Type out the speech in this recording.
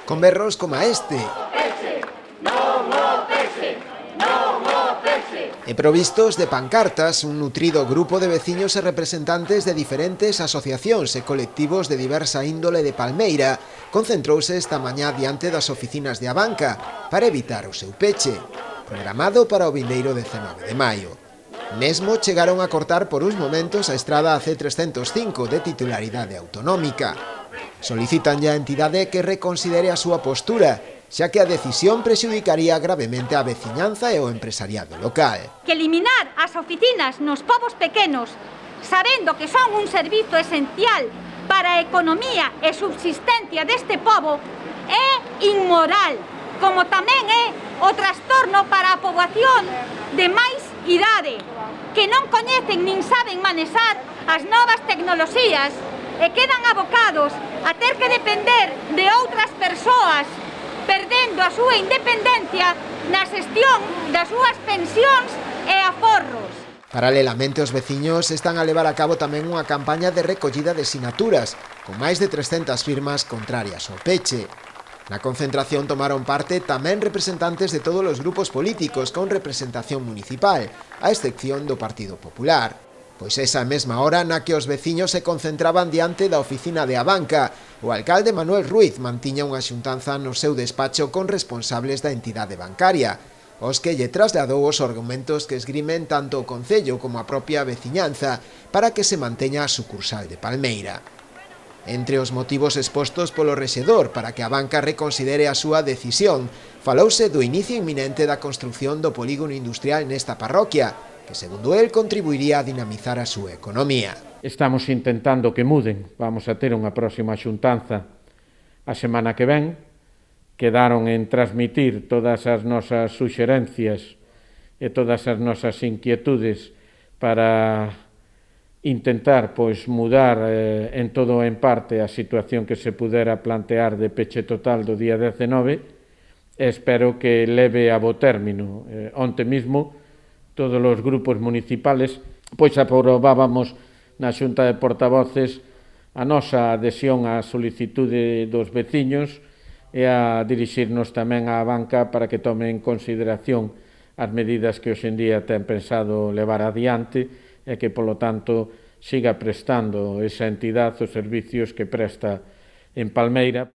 Con berros como este. E provistos de pancartas, un nutrido grupo de veciños e representantes de diferentes asociacións e colectivos de diversa índole de Palmeira concentrouse esta mañá diante das oficinas de Abanca para evitar o seu peche, programado para o vindeiro 19 de maio. Mesmo chegaron a cortar por uns momentos a estrada C305 de titularidade autonómica. Solicitan ya a entidade que reconsidere a súa postura, xa que a decisión prexudicaría gravemente a veciñanza e o empresariado local. Que eliminar as oficinas nos povos pequenos, sabendo que son un servizo esencial para a economía e subsistencia deste pobo, é inmoral, como tamén é o trastorno para a poboación de máis idade, que non coñecen nin saben manexar as novas tecnoloxías e quedan abocados a ter que depender de outras persoas, perdendo a súa independencia na xestión das súas pensións e aforros. Paralelamente, os veciños están a levar a cabo tamén unha campaña de recollida de sinaturas, con máis de 300 firmas contrarias ao peche. Na concentración tomaron parte tamén representantes de todos os grupos políticos con representación municipal, a excepción do Partido Popular. Pois esa mesma hora na que os veciños se concentraban diante da oficina de Abanca, o alcalde Manuel Ruiz mantiña unha xuntanza no seu despacho con responsables da entidade bancaria, os que lle trasladou os argumentos que esgrimen tanto o Concello como a propia veciñanza para que se manteña a sucursal de Palmeira. Entre os motivos expostos polo rexedor para que Abanca reconsidere a súa decisión, falouse do inicio inminente da construción do polígono industrial nesta parroquia, que segundo el contribuiría a dinamizar a súa economía. Estamos intentando que muden, vamos a ter unha próxima xuntanza a semana que ven, quedaron en transmitir todas as nosas suxerencias e todas as nosas inquietudes para intentar mudar en todo ou en parte a situación que se pudera plantear de peche total do día 19 e espero que leve a bo término. Onte mismo todos os grupos municipales aprobábamos na Xunta de Portavoces a nosa adhesión á solicitude dos veciños e a dirixirnos tamén á Abanca para que tome en consideración as medidas que hoxe en día ten pensado levar adiante e que, polo tanto, siga prestando esa entidade os servicios que presta en Palmeira.